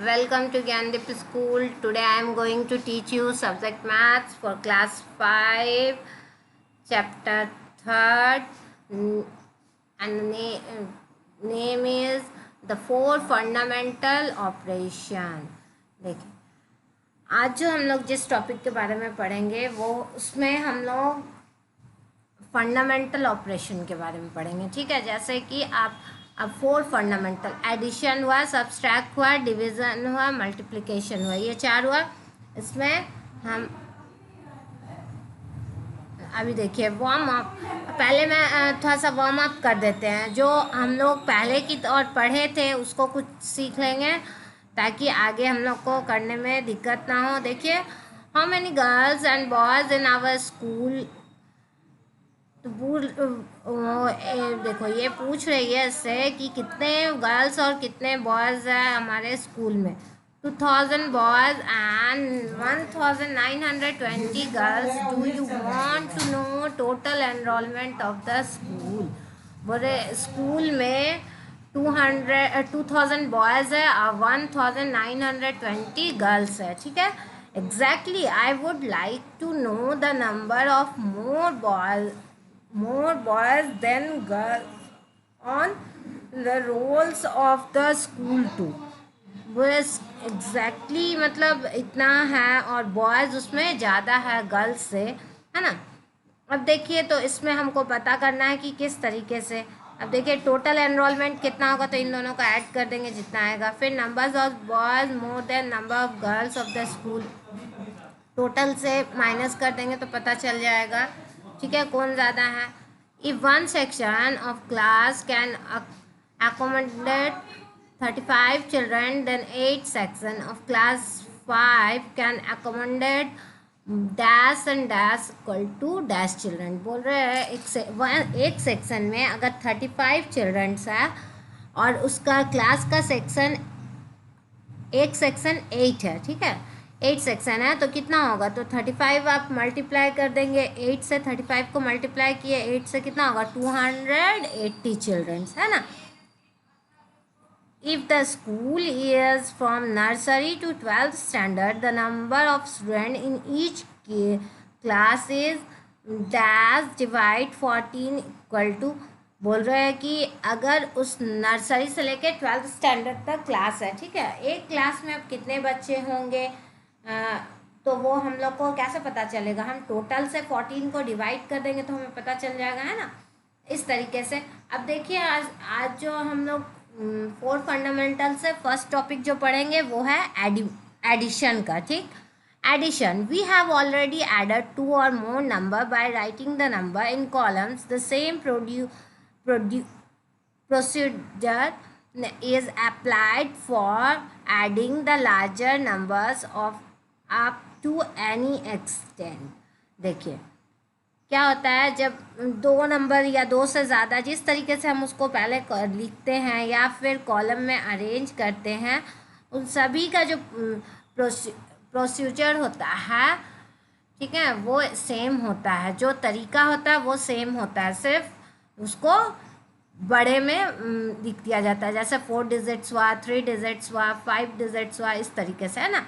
Welcome to Gandhip School. Today I am going to teach you subject maths for class 5, chapter 3rd, and the name is the four fundamental operation. देखिए, आज जो हम लोग जिस topic के बारे में पढ़ेंगे वो उसमें हम लोग फंडामेंटल ऑपरेशन के बारे में पढ़ेंगे। ठीक है, जैसे कि आप अब फोर फंडामेंटल, एडिशन हुआ, सब्सट्रैक्ट हुआ, डिवीज़न हुआ, मल्टीप्लिकेशन हुआ, ये चार हुआ। इसमें हम अभी देखिए वार्म अप। पहले मैं थोड़ा सा वार्म अप कर देते हैं, जो हम लोग पहले की और पढ़े थे उसको कुछ सीख लेंगे ताकि आगे हम लोग को करने में दिक्कत ना हो। देखिए, how many girls and boys in our school. तो देखो ये पूछ रही है इससे कि कितने गर्ल्स और कितने बॉयज़ हैं हमारे स्कूल में। 2000 boys and 1920 girls. Do you want to know total enrolment of the school. बोले स्कूल में 2000 बॉयज़ है और 1920 गर्ल्स है। ठीक है, exactly I would like to know the number of more boys than girls on the rolls of the school too। बस exactly मतलब इतना है और बॉयज़ उसमें ज़्यादा है गर्ल्स से, है ना। अब देखिए, तो इसमें हमको पता करना है कि किस तरीके से। अब देखिए टोटल एनरोलमेंट कितना होगा, तो इन दोनों का ऐड कर देंगे जितना आएगा। फिर numbers of boys more than number of girls of the school, total से माइनस कर देंगे तो पता चल जाएगा। ठीक है, कौन ज़्यादा है। If one section of class can accommodate 35 children, then 8 section of class 5 can accommodate dash and dash equal to dash children. बोल रहे हैं एक सेक्शन में अगर 35 चिल्ड्रंस है और उसका क्लास का सेक्शन एक सेक्शन 8 है। ठीक है, 8 सेक्शन है तो कितना होगा, तो 35 आप मल्टीप्लाई कर देंगे। 8 से 35 को मल्टीप्लाई किए 8 से कितना होगा, 280 चिल्ड्रंस, है ना। If the school is from nursery to 12th standard, the number of students in each class is dash divide 14 equal to। बोल रहे हैं कि अगर उस नर्सरी से लेके 12th स्टैंडर्ड तक क्लास है, ठीक है, एक क्लास में अब कितने बच्चे होंगे, तो वो हम लोग को कैसे पता चलेगा। हम टोटल से 14 को डिवाइड कर देंगे तो हमें पता चल जाएगा, है ना, इस तरीके से। अब देखिए आज जो हम लोग फोर फंडामेंटल से फर्स्ट टॉपिक जो पढ़ेंगे वो है एडिशन का। ठीक, addition, we have already added two or more number by writing the number in columns. The same procedure is applied for adding the larger numbers of up to any extent। देखिए क्या होता है, जब दो number या दो से ज़्यादा, जिस तरीके से हम उसको पहले लिखते हैं या फिर कॉलम में अरेंज करते हैं, उन सभी का जो प्रोसीजर होता है, ठीक है, वो सेम होता है। जो तरीका होता है वो सेम होता है, सिर्फ उसको बड़े में लिख दिया जाता है। जैसे 4 डिजिट्स हुआ, 3 डिजिट्स हुआ, 5 डिजिट्स हुआ, इस तरीके से, है ना।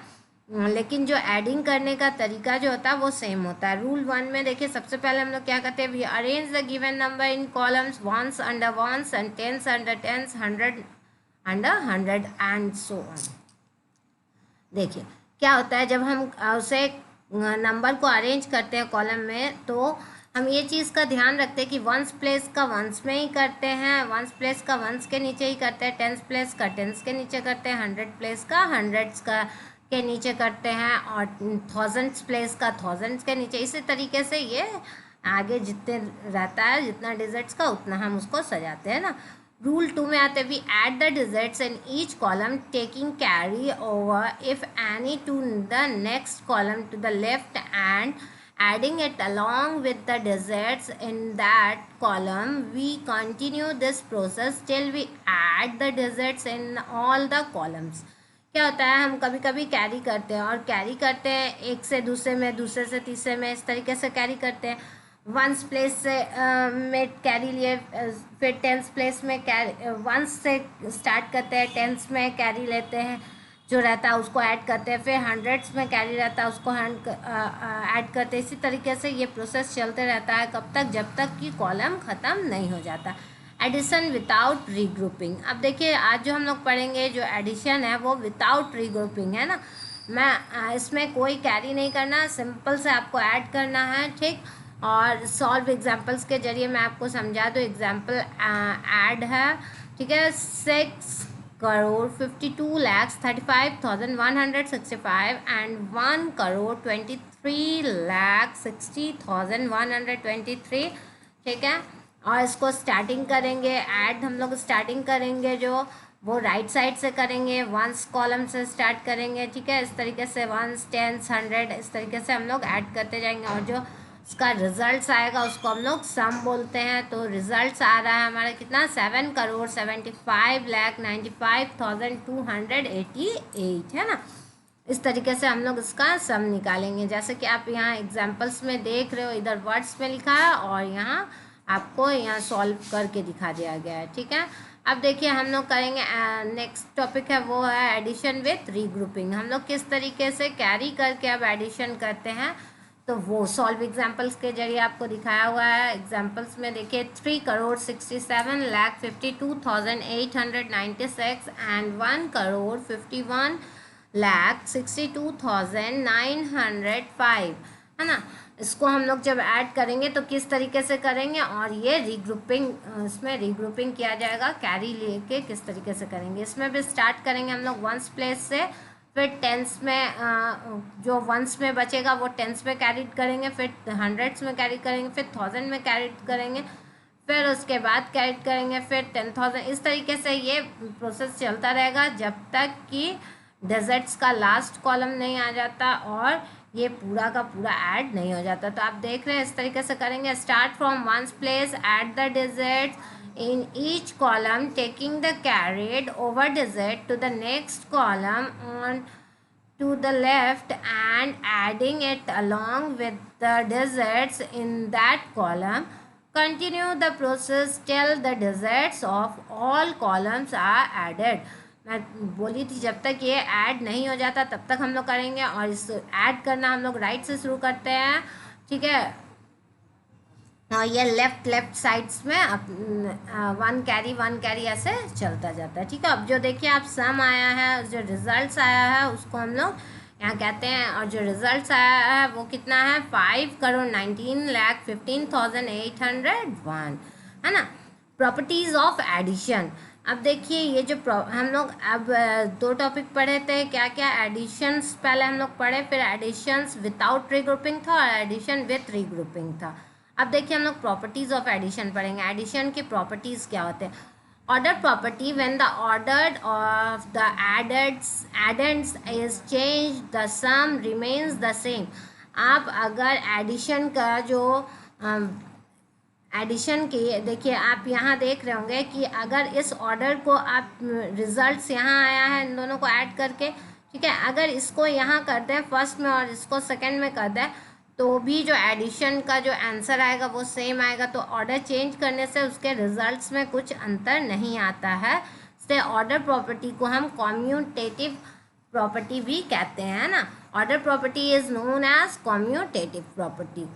लेकिन जो एडिंग करने का तरीका जो होता है वो सेम होता है। रूल 1 में देखिए, सबसे पहले हम लोग क्या करते हैं, we arrange the given number in columns ones under ones and tens under tens, 100 under 100 and so on. देखिए क्या होता है, जब हम उसे नंबर को अरेंज करते हैं कॉलम में, तो हम ये चीज़ का ध्यान रखते हैं कि वंस प्लेस का वंस में ही करते हैं, वंस प्लेस का वंस के नीचे ही करते हैं, टेंस प्लेस का टेंस के नीचे करते हैं, 100 प्लेस का हंड्रेड्स का के नीचे करते हैं, और थाउजेंड्स प्लेस का थाउजेंड्स के नीचे। इसी तरीके से ये आगे जितने रहता है, जितना डिजिट्स का उतना हम उसको सजाते हैं ना। रूल 2 में आते, we add the digits in each column taking carry over if any to the next column to the left and adding it along with the digits in that column। We continue this process till we add the digits in all the columns। क्या होता है, हम कभी कभी carry करते हैं, और carry करते हैं एक से दूसरे में, दूसरे से तीसरे में, इस तरीके से कैरी करते हैं। वंस प्लेस से में कैरी लिए, फिर टेंस प्लेस में कैरी, वंस से स्टार्ट करते हैं, टेंस में कैरी लेते हैं, जो रहता है उसको ऐड करते हैं, फिर हंड्रेड्स में कैरी रहता है उसको ऐड करते हैं। इसी तरीके से ये प्रोसेस चलते रहता है कब तक, जब तक कि कॉलम ख़त्म नहीं हो जाता। Addition without regrouping. अब देखिए आज जो हम लोग पढ़ेंगे जो एडिशन है वो विदाउट रीग्रुपिंग है ना। मैं इसमें कोई कैरी नहीं करना, सिंपल से आपको ऐड करना है, ठीक। और सॉल्व एग्जांपल्स के जरिए मैं आपको समझा दूँ। एग्जांपल ऐड है, ठीक है। 6,42,35,165 एंड 1,23,60,123, ठीक है। और इसको स्टार्टिंग करेंगे, ऐड हम लोग स्टार्टिंग करेंगे जो वो राइट साइड से करेंगे, वंस कॉलम से स्टार्ट करेंगे, ठीक है। इस तरीके से वंस, टेंस, 100 इस तरीके से हम लोग ऐड करते जाएंगे। और जो उसका रिजल्ट्स आएगा उसको हम लोग सम बोलते हैं। तो रिजल्ट्स आ रहा है हमारा कितना, 7,75,95,288 है ना। इस तरीके से हम लोग इसका सम निकालेंगे। जैसे कि आप यहाँ एग्जाम्पल्स में देख रहे हो, इधर वर्ड्स में लिखा है और यहाँ आपको यहाँ सॉल्व करके दिखा दिया गया है, ठीक है। अब देखिए हम लोग करेंगे नेक्स्ट टॉपिक है वो है एडिशन विथ रीग्रुपिंग। हम लोग किस तरीके से कैरी करके अब एडिशन करते हैं तो वो सॉल्व एग्जाम्पल्स के जरिए आपको दिखाया हुआ है। एग्जाम्पल्स में देखिए 3,67,52,896 एंड 1,51,62,905 है ना। इसको हम लोग जब ऐड करेंगे तो किस तरीके से करेंगे, और ये रीग्रुपिंग, इसमें रीग्रुपिंग किया जाएगा, कैरी लेके किस तरीके से करेंगे। इसमें भी स्टार्ट करेंगे हम लोग वंस प्लेस से, फिर टेंस में जो वंस में बचेगा वो टेंस में कैरी करेंगे, फिर हंड्रेड्स में कैरी करेंगे, फिर 1000 में कैरी करेंगे, फिर उसके बाद कैरी करेंगे, फिर 10,000। इस तरीके से ये प्रोसेस चलता रहेगा जब तक कि डिजिट्स का लास्ट कॉलम नहीं आ जाता और ये पूरा का पूरा ऐड नहीं हो जाता। तो आप देख रहे हैं इस तरीके से करेंगे। Start from ones place, add the digits in each column, taking the carried over digit to the next column on to the left and adding it along with the digits in that column. Continue the process till the digits of all columns are added. मैं बोली थी जब तक ये add नहीं हो जाता तब तक हम लोग करेंगे, और इस ऐड करना हम लोग राइट से शुरू करते हैं, ठीक है। ये लेफ्ट साइड्स में वन कैरी ऐसे चलता जाता है, ठीक है। अब जो देखिए आप सम आया है, जो रिजल्ट्स आया है उसको हम लोग यहाँ कहते हैं, और जो रिजल्ट्स आया है वो कितना है 5,19,15,801 है ना। Properties of addition. अब देखिए ये जो हम लोग अब दो टॉपिक पढ़े थे, क्या क्या, एडिशंस पहले हम लोग पढ़े, फिर एडिशंस विदाउट रीग्रुपिंग था और एडिशन विथ रीग्रुपिंग था। अब देखिए हम लोग प्रॉपर्टीज़ ऑफ एडिशन पढ़ेंगे। एडिशन की प्रॉपर्टीज़ क्या होते हैं। Order property, when the order of the addends is change the sum remains the same. आप अगर एडिशन का जो एडिशन की देखिए आप यहाँ देख रहे होंगे कि अगर इस ऑर्डर को आप रिजल्ट्स यहाँ आया है इन दोनों को ऐड करके, ठीक है, अगर इसको यहाँ कर दें फर्स्ट में और इसको सेकंड में कर दें तो भी जो एडिशन का जो आंसर आएगा वो सेम आएगा। तो ऑर्डर चेंज करने से उसके रिजल्ट्स में कुछ अंतर नहीं आता है। इसलिए ऑर्डर प्रॉपर्टी को हम कॉम्यूटेटिव प्रॉपर्टी भी कहते हैं ना। Order property is known as commutative property.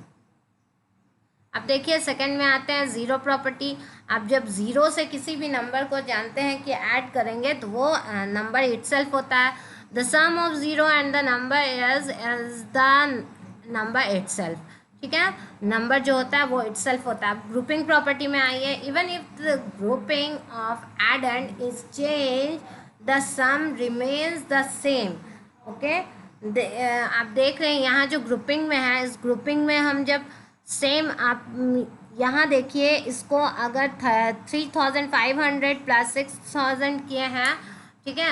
अब देखिए सेकंड में आते हैं ज़ीरो प्रॉपर्टी। आप जब ज़ीरो से किसी भी नंबर को जानते हैं कि ऐड करेंगे तो वो नंबर इटसेल्फ होता है। The sum of zero and the number is the number itself, ठीक है। नंबर जो होता है वो इटसेल्फ होता है। ग्रुपिंग प्रॉपर्टी में आइए, even if the grouping of addend is change the sum remains the same, okay. आप देख रहे हैं यहाँ जो ग्रुपिंग में है, इस ग्रुपिंग में हम जब सेम, आप यहाँ देखिए इसको अगर 3,500 प्लस 6,000 किए हैं, ठीक है,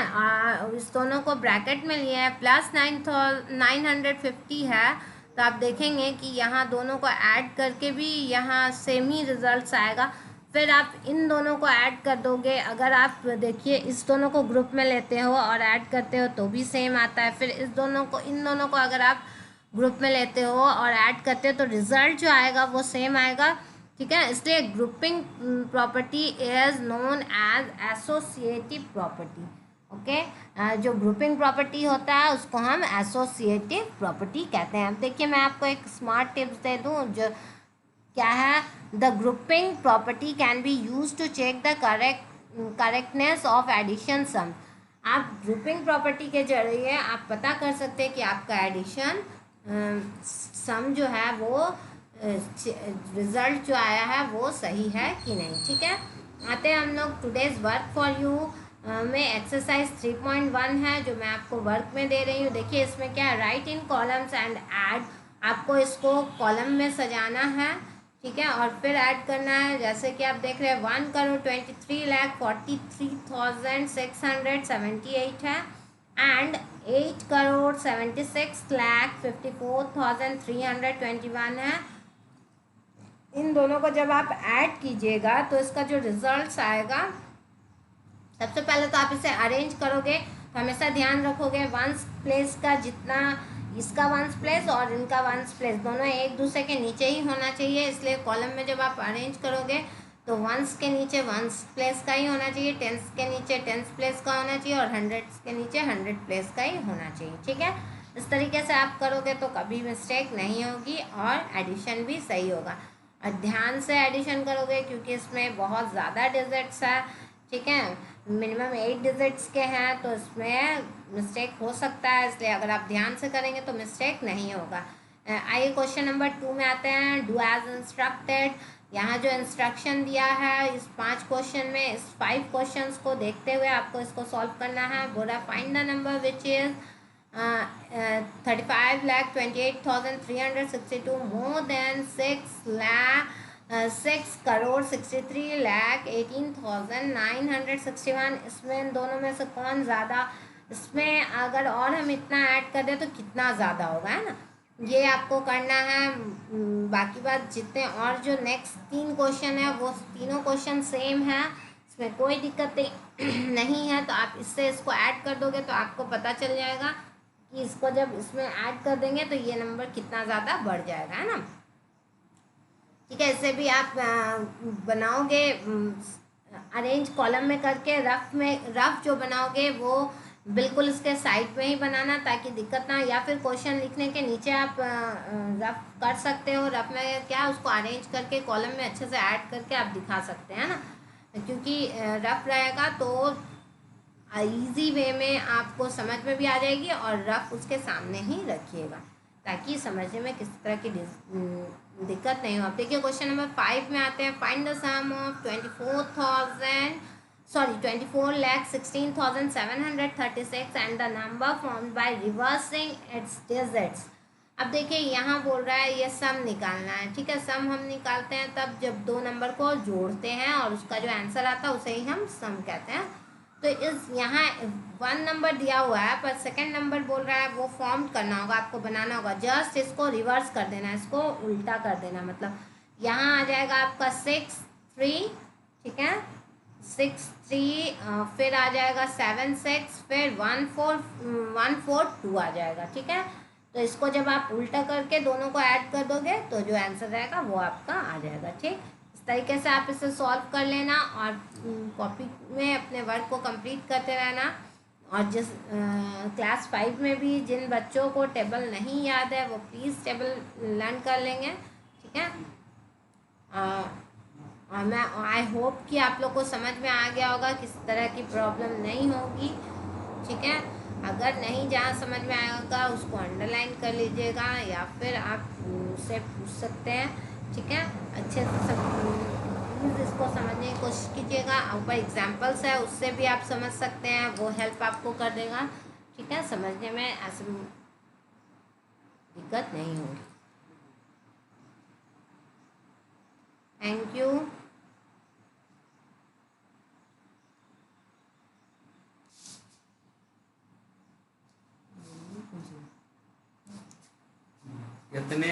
इस दोनों को ब्रैकेट में लिए हैं, प्लस 950 है, तो आप देखेंगे कि यहाँ दोनों को ऐड करके भी यहाँ सेम ही रिजल्ट्स आएगा। फिर आप इन दोनों को ऐड कर दोगे, अगर आप देखिए इस दोनों को ग्रुप में लेते हो और ऐड करते हो तो भी सेम आता है। फिर इस दोनों को, इन दोनों को अगर आप ग्रुप में लेते हो और ऐड करते हो तो रिजल्ट जो आएगा वो सेम आएगा, ठीक है। इसलिए grouping property is known as associative property. Okay. जो ग्रुपिंग प्रॉपर्टी होता है उसको हम एसोसिएटिव प्रॉपर्टी कहते हैं। अब देखिए मैं आपको एक स्मार्ट टिप्स दे दूं जो क्या है, the grouping property can be use to check the correctness of addition sum. आप ग्रुपिंग प्रॉपर्टी के जरिए आप पता कर सकते हैं कि आपका एडिशन सम जो है वो रिजल्ट जो आया है वो सही है कि नहीं। ठीक है, आते हैं हम लोग टुडेज वर्क फॉर यू में एक्सरसाइज 3.1 है जो मैं आपको वर्क में दे रही हूँ। देखिए इसमें क्या है, right in columns and add. आपको इसको कॉलम में सजाना है, ठीक है, और फिर ऐड करना है। जैसे कि आप देख रहे हैं 1,23,43,4678 है एंड 8,76,54,321 है। इन दोनों को जब आप ऐड कीजिएगा तो इसका जो रिजल्ट्स आएगा, सबसे पहले तो आप इसे अरेंज करोगे तो हमेशा ध्यान रखोगे वंस प्लेस का जितना इसका वंस प्लेस और इनका वंस प्लेस दोनों एक दूसरे के नीचे ही होना चाहिए। इसलिए कॉलम में जब आप अरेंज करोगे तो वंस के नीचे वंस प्लेस का ही होना चाहिए, टेंस के नीचे टेंस प्लेस का होना चाहिए और हंड्रेड्स के नीचे हंड्रेड प्लेस का ही होना चाहिए। ठीक है, इस तरीके से आप करोगे तो कभी मिस्टेक नहीं होगी और एडिशन भी सही होगा। और ध्यान से एडिशन करोगे क्योंकि इसमें बहुत ज़्यादा डिजिट्स है। ठीक है, मिनिमम 8 डिजिट्स के हैं तो इसमें मिस्टेक हो सकता है, इसलिए अगर आप ध्यान से करेंगे तो मिस्टेक नहीं होगा। आइए क्वेश्चन नंबर 2 में आते हैं। Do as instructed. यहाँ जो इंस्ट्रक्शन दिया है इस 5 क्वेश्चन में, इस 5 क्वेश्चंस को देखते हुए आपको इसको सॉल्व करना है। बोला find the number which is 35,28,362 more than 6,63,18,961। इसमें इन दोनों में से कौन ज़्यादा, इसमें अगर और हम इतना ऐड कर दें तो कितना ज़्यादा होगा, है ना, ये आपको करना है। बाकी बात जितने और जो नेक्स्ट 3 क्वेश्चन है वो तीनों क्वेश्चन सेम है, इसमें कोई दिक्कत नहीं है। तो आप इससे इसको ऐड कर दोगे तो आपको पता चल जाएगा कि इसको जब इसमें ऐड कर देंगे तो ये नंबर कितना ज़्यादा बढ़ जाएगा, है ना। ठीक है, इससे भी आप बनाओगे अरेंज कॉलम में करके, रफ जो बनाओगे वो बिल्कुल इसके साइड में ही बनाना ताकि दिक्कत ना, या फिर क्वेश्चन लिखने के नीचे आप रफ कर सकते हो। रफ में क्या उसको अरेंज करके कॉलम में अच्छे से ऐड करके आप दिखा सकते हैं ना, क्योंकि रफ रहेगा तो इजी वे में आपको समझ में भी आ जाएगी और रफ उसके सामने ही रखिएगा ताकि समझने में किसी तरह की दिक्कत नहीं हो। अब देखिए क्वेश्चन नंबर 5 में आते हैं। Find the sum of 24,16,736 and the number formed by reversing its digits. अब देखिए यहाँ बोल रहा है ये सम निकालना है। ठीक है, सम हम निकालते हैं तब जब दो नंबर को जोड़ते हैं और उसका जो आंसर आता है उसे ही हम सम कहते हैं। तो इस यहाँ 1 नंबर दिया हुआ है पर सेकंड नंबर बोल रहा है वो फॉर्म करना होगा, आपको बनाना होगा। जस्ट इसको रिवर्स कर देना, इसको उल्टा कर देना। मतलब यहाँ आ जाएगा आपका 6 3, ठीक है, 6 3, फिर आ जाएगा 7 6, फिर 1 4 1 4 2 आ जाएगा। ठीक है, तो इसको जब आप उल्टा करके दोनों को ऐड कर दोगे तो जो आंसर रहेगा वो आपका आ जाएगा। ठीक, तरीके से आप इसे सॉल्व कर लेना और कॉपी में अपने वर्क को कंप्लीट करते रहना। और जिस क्लास 5 में भी जिन बच्चों को टेबल नहीं याद है वो प्लीज़ टेबल लर्न कर लेंगे। ठीक है, मैं आई होप कि आप लोग को समझ में आ गया होगा, किस तरह की प्रॉब्लम नहीं होगी। ठीक है, अगर नहीं जहाँ समझ में आएगा उसको अंडरलाइन कर लीजिएगा या फिर आप उससे पूछ सकते हैं। ठीक है, अच्छे से प्लीज़ इसको समझने की कोशिश कीजिएगा। ऊपर एग्जाम्पल्स है उससे भी आप समझ सकते हैं, वो हेल्प आपको कर देगा। ठीक है, समझने में ऐसे दिक्कत नहीं होगी। Thank you. कितने